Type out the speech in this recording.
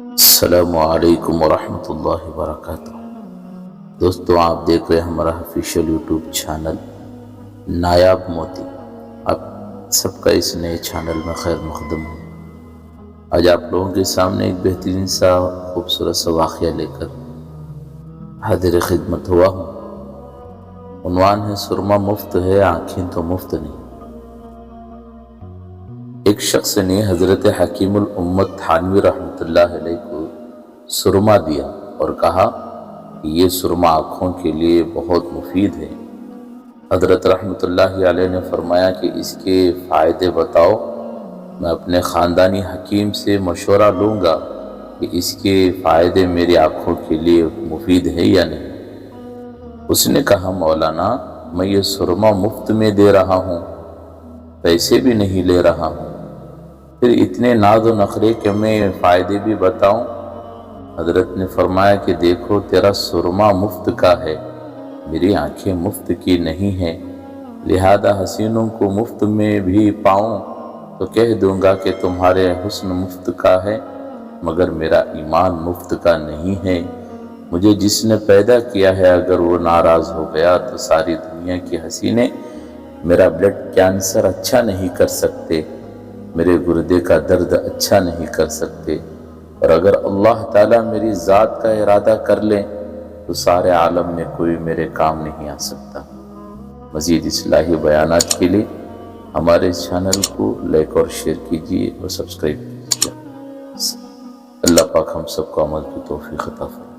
السلام علیکم ورحمۃ اللہ وبرکاتہ۔ دوستو، آپ دیکھ رہے ہیں ہمارا آفیشیل یوٹیوب چینل نایاب موتی۔ آپ سب کا اس نئے چینل میں خیر مقدم ہوں۔ آج آپ لوگوں کے سامنے ایک بہترین سا خوبصورت سا واقعہ لے کر حاضر خدمت ہوا ہوں۔ عنوان ہے سرما مفت ہے، آنکھیں تو مفت نہیں۔ ایک شخص نے حضرت حکیم الامت تھانوی رحمۃ اللہ علیہ کو سرما دیا اور کہا کہ یہ سرما آنکھوں کے لیے بہت مفید ہے۔ حضرت رحمۃ اللہ علیہ نے فرمایا کہ اس کے فائدے بتاؤ، میں اپنے خاندانی حکیم سے مشورہ لوں گا کہ اس کے فائدے میری آنکھوں کے لیے مفید ہے یا نہیں۔ اس نے کہا، مولانا، میں یہ سرما مفت میں دے رہا ہوں، پیسے بھی نہیں لے رہا ہوں، پھر اتنے ناز و نخرے کہ میں فائدے بھی بتاؤں؟ حضرت نے فرمایا کہ دیکھو، تیرا سرما مفت کا ہے، میری آنکھیں مفت کی نہیں ہیں، لہذا حسینوں کو مفت میں بھی پاؤں تو کہہ دوں گا کہ تمہارے حسن مفت کا ہے، مگر میرا ایمان مفت کا نہیں ہے۔ مجھے جس نے پیدا کیا ہے اگر وہ ناراض ہو گیا تو ساری دنیا کی حسینے میرا بلڈ کینسر اچھا نہیں کر سکتے، میرے گردے کا درد اچھا نہیں کر سکتے، اور اگر اللہ تعالیٰ میری ذات کا ارادہ کر لیں تو سارے عالم میں کوئی میرے کام نہیں آ سکتا۔ مزید اصلاحی بیانات کے لیے ہمارے چینل کو لائک اور شیئر کیجیے اور سبسکرائب کیجیے۔ اللہ پاک ہم سب کو عمل کی توفیق عطا فرمائے۔